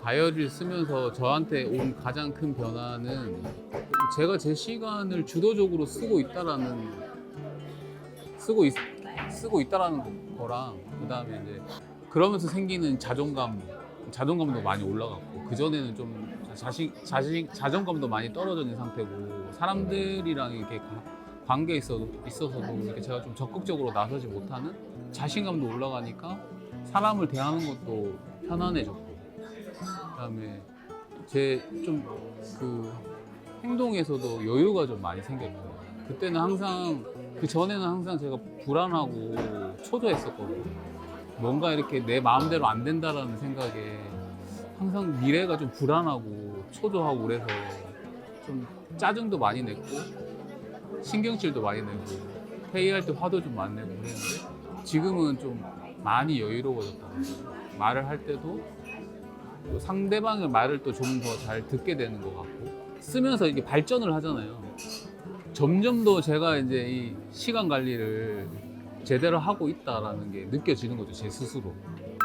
다이어리를 쓰면서 저한테 온 가장 큰 변화는 제가 제 시간을 주도적으로 쓰고 있다라는 거랑, 그다음에 이제 그러면서 생기는 자존감도 많이 올라갔고, 그전에는 좀 자존감도 많이 떨어져 있는 상태고, 사람들이랑 이렇게 관계에 있어서도 이렇게 제가 좀 적극적으로 나서지 못하는, 자신감도 올라가니까 사람을 대하는 것도 편안해졌고, 그다음에 제 좀 그 행동에서도 여유가 좀 많이 생겼고, 그때는 항상, 그 전에는 항상 제가 불안하고 초조했었거든요. 뭔가 이렇게 내 마음대로 안 된다라는 생각에 항상 미래가 좀 불안하고 초조하고, 그래서 좀 짜증도 많이 냈고 신경질도 많이 내고 회의할 때 화도 좀 많이 내고 그랬는데, 지금은 좀 많이 여유로워졌다. 말을 할 때도 또 상대방의 말을 또 좀 더 잘 듣게 되는 것 같고, 쓰면서 이게 발전을 하잖아요. 점점 더 제가 이제 이 시간 관리를 제대로 하고 있다라는 게 느껴지는 거죠, 제 스스로.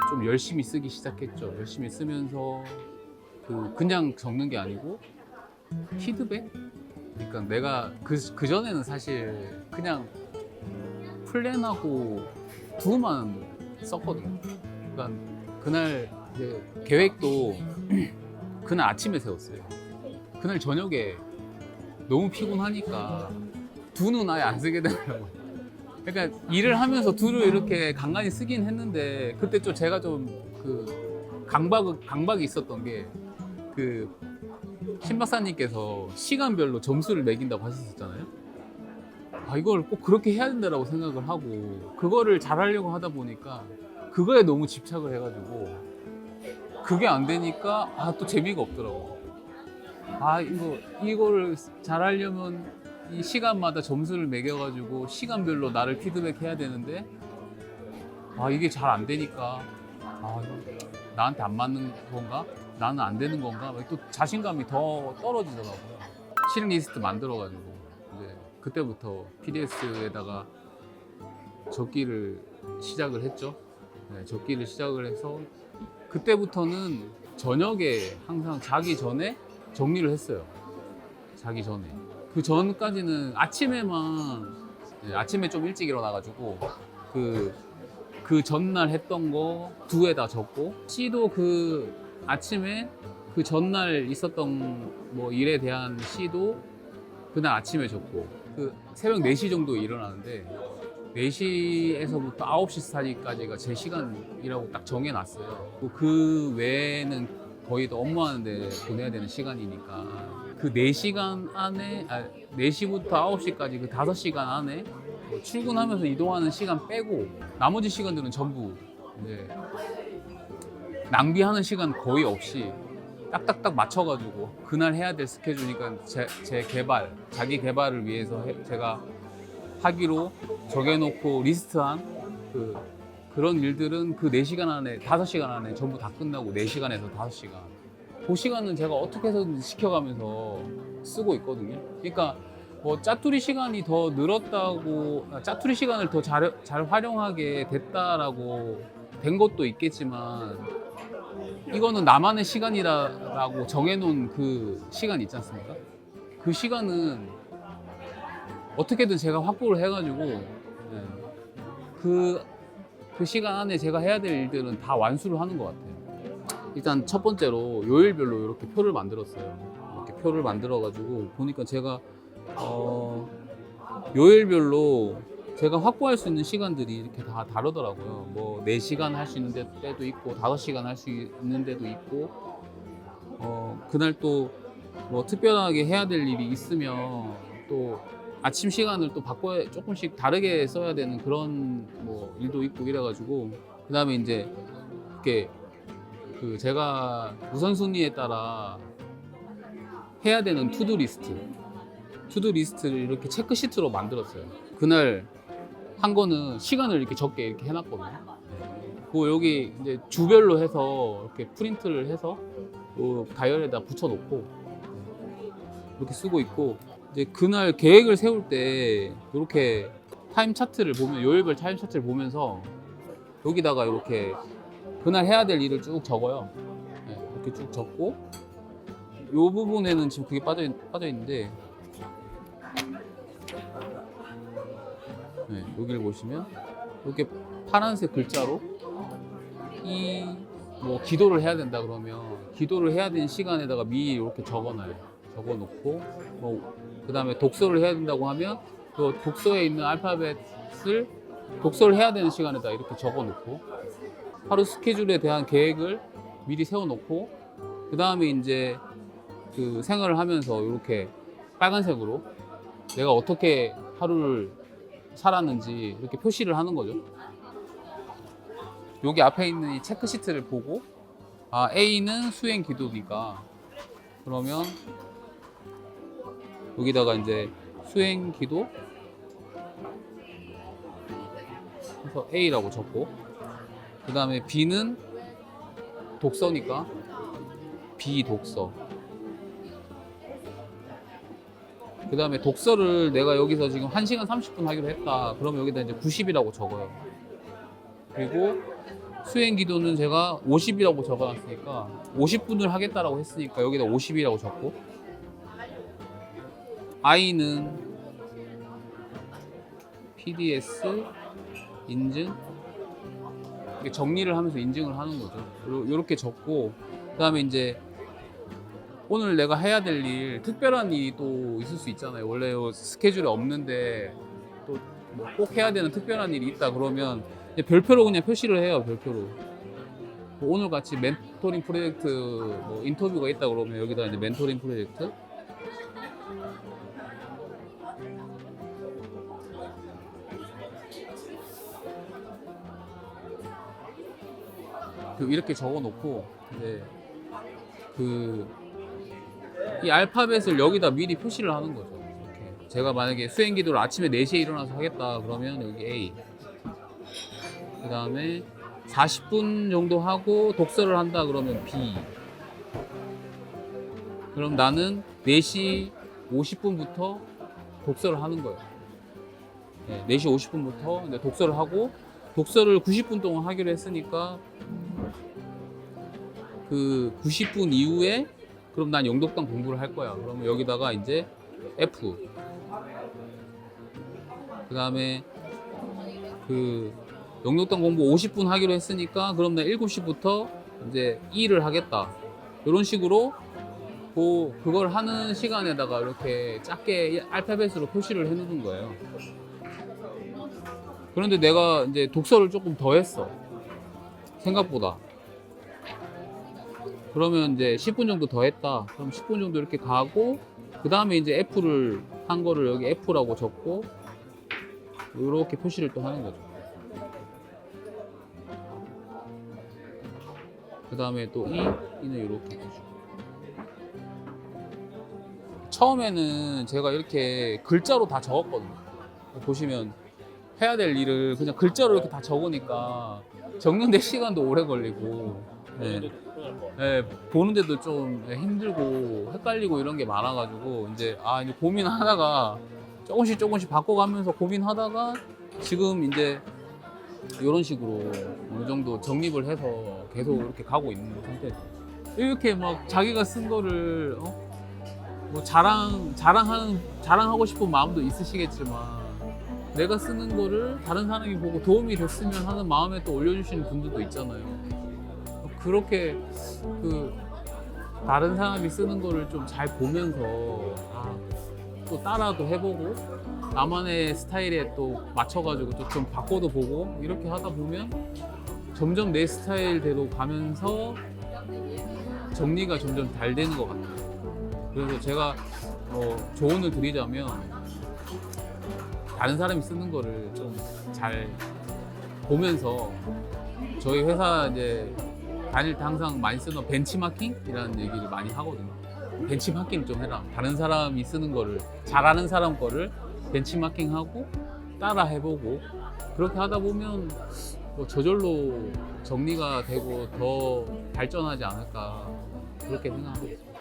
좀 열심히 쓰기 시작했죠. 열심히 쓰면서 그냥 적는 게 아니고 피드백? 그러니까 내가 그전에는 사실 그냥 플랜하고 두만 썼거든요. 그러니까 그날 이제 계획도 그날 아침에 세웠어요. 그날 저녁에 너무 피곤하니까 두는 아예 안 쓰게 되더라고요. 그러니까 일을 하면서 두를 이렇게 간간히 쓰긴 했는데, 그때 좀 제가 좀 강박이 있었던 게, 신 박사님께서 시간별로 점수를 매긴다고 하셨었잖아요. 이걸 꼭 그렇게 해야 된다고 생각을 하고, 그거를 잘하려고 하다 보니까 그거에 너무 집착을 해가지고, 그게 안 되니까 또 재미가 없더라고요. 이거를 잘하려면 이 시간마다 점수를 매겨가지고 시간별로 나를 피드백해야 되는데, 이게 잘 안 되니까 나한테 안 맞는 건가? 나는 안 되는 건가? 또 자신감이 더 떨어지더라고요. 실행 리스트 만들어가지고 이제 그때부터 PDS에다가 적기를 시작을 했죠. 네, 적기를 시작을 해서 그때부터는 저녁에 항상 자기 전에 정리를 했어요. 자기 전에. 그 전까지는 아침에 좀 일찍 일어나가지고 그 전날 했던 거 두에다 적고, 시도 그 아침에 그 전날 있었던 뭐 일에 대한 시도 그날 아침에 적고, 그 새벽 4시 정도 일어나는데 4시에서부터 9시 사이까지가 제 시간이라고 딱 정해놨어요. 그 외에는 거의 다 업무하는데 보내야 되는 시간이니까, 그 4시간 안에, 4시부터 9시까지 그 5시간 안에 출근하면서 이동하는 시간 빼고 나머지 시간들은 전부 이제 낭비하는 시간 거의 없이 딱딱딱 맞춰가지고, 그날 해야 될 스케줄이니까 자기 개발을 위해서 제가 하기로 정해놓고 리스트한 그런 일들은 그 4시간 안에, 5시간 안에 전부 다 끝나고, 4시간에서 5시간. 그 시간은 제가 어떻게 해서든 시켜가면서 쓰고 있거든요. 그러니까 뭐 짜투리 시간이 더 늘었다고, 짜투리 시간을 더 잘 활용하게 됐다라고 된 것도 있겠지만, 이거는 나만의 시간이라고 정해놓은 그 시간 있지 않습니까? 그 시간은 어떻게든 제가 확보를 해가지고, 그 시간 안에 제가 해야 될 일들은 다 완수를 하는 것 같아요. 일단 첫 번째로 요일별로 이렇게 표를 만들었어요. 이렇게 표를 만들어가지고 보니까 제가 요일별로 제가 확보할 수 있는 시간들이 이렇게 다 다르더라고요. 뭐 4시간 할 수 있는 때도 있고 5시간 할 수 있는 데도 있고, 그날 또 뭐 특별하게 해야 될 일이 있으면 또 아침 시간을 또 바꿔야, 조금씩 다르게 써야 되는 그런 뭐 일도 있고 이래가지고, 그 다음에 이제 이렇게 제가 우선순위에 따라 해야 되는 투두 리스트를 이렇게 체크시트로 만들었어요. 그날 한 거는 시간을 이렇게 적게 이렇게 해놨거든요. 그 여기 이제 주별로 해서 이렇게 프린트를 해서 다이어리에다 붙여놓고 이렇게 쓰고 있고, 이제 그날 계획을 세울 때 이렇게 타임 차트를 보면, 요일별 타임 차트를 보면서 여기다가 이렇게 그날 해야 될 일을 쭉 적어요. 이렇게 쭉 적고 요 부분에는 지금 그게 빠져 있는데 네, 여기를 보시면 이렇게 파란색 글자로 이 뭐 기도를 해야 된다 그러면 기도를 해야 되는 시간에다가 미리 이렇게 적어놔요. 적어놓고 뭐 그다음에 독서를 해야 된다고 하면 또 독서에 있는 알파벳을 독서를 해야 되는 시간에다 이렇게 적어놓고 하루 스케줄에 대한 계획을 미리 세워놓고 그 다음에 이제 그 생활을 하면서 이렇게 빨간색으로 내가 어떻게 하루를 살았는지 이렇게 표시를 하는 거죠. 여기 앞에 있는 이 체크 시트를 보고 아 A는 수행 기도니까 그러면 여기다가 이제 수행 기도 그래서 A라고 적고 그 다음에 B는 독서니까 B 독서 그 다음에 독서를 내가 여기서 지금 1시간 30분 하기로 했다 그러면 여기다 이제 90이라고 적어요. 그리고 수행 기도는 제가 50이라고 적어놨으니까 50분을 하겠다라고 했으니까 여기다 50이라고 적고 I는 PDS 인증 이렇게 정리를 하면서 인증을 하는 거죠. 이렇게 적고 그 다음에 이제 오늘 내가 해야 될 일 특별한 일이 또 있을 수 있잖아요. 원래 스케줄에 없는데 또 꼭 해야 되는 특별한 일이 있다 그러면 별표로 그냥 표시를 해요. 별표로 뭐 오늘 같이 멘토링 프로젝트 뭐 인터뷰가 있다 그러면 여기다 이제 멘토링 프로젝트 이렇게 적어놓고 이제 이 알파벳을 여기다 미리 표시를 하는 거죠. 이렇게 제가 만약에 수행 기도를 아침에 4시에 일어나서 하겠다 그러면 여기 A 그 다음에 40분 정도 하고 독서를 한다 그러면 B 그럼 나는 4시 50분부터 독서를 하는 거예요. 네, 4시 50분부터 독서를 하고 독서를 90분 동안 하기로 했으니까 그 90분 이후에 그럼 난 영독당 공부를 할 거야. 그러면 여기다가 이제 F 그 다음에 그 영독당 공부 50분 하기로 했으니까 그럼 난 7시부터 이제 E를 하겠다. 이런 식으로 그걸 하는 시간에다가 이렇게 작게 알파벳으로 표시를 해 놓는 거예요. 그런데 내가 이제 독서를 조금 더 했어. 생각보다. 그러면 이제 10분 정도 더 했다. 그럼 10분 정도 이렇게 가고, 그 다음에 이제 F를 한 거를 여기 F라고 적고, 이렇게 표시를 또 하는 거죠. 그 다음에 또 E는 이렇게 표시. 처음에는 제가 이렇게 글자로 다 적었거든요. 보시면 해야 될 일을 그냥 글자로 이렇게 다 적으니까 적는데 시간도 오래 걸리고 네, 보는데도 좀 힘들고 헷갈리고 이런 게 많아가지고 이제 이제 고민하다가 조금씩 바꿔가면서 고민하다가 지금 이제 이런 식으로 어느 정도 정립을 해서 계속 이렇게 가고 있는 상태죠. 이렇게 막 자기가 쓴 거를 뭐 자랑하고 싶은 마음도 있으시겠지만 내가 쓰는 거를 다른 사람이 보고 도움이 됐으면 하는 마음에 또 올려주시는 분들도 있잖아요. 그렇게 다른 사람이 쓰는 거를 좀 잘 보면서 또 따라도 해보고 나만의 스타일에 또 맞춰가지고 또 좀 바꿔도 보고 이렇게 하다 보면 점점 내 스타일대로 가면서 정리가 점점 잘 되는 것 같아요. 그래서 제가 조언을 드리자면 다른 사람이 쓰는 거를 좀 잘 보면서 저희 회사 이제 다닐 때 항상 많이 쓰는 벤치마킹이라는 얘기를 많이 하거든요. 벤치마킹 좀 해라. 다른 사람이 쓰는 거를 잘하는 사람 거를 벤치마킹하고 따라 해보고 그렇게 하다 보면 저절로 정리가 되고 더 발전하지 않을까 그렇게 생각하고 있습니다.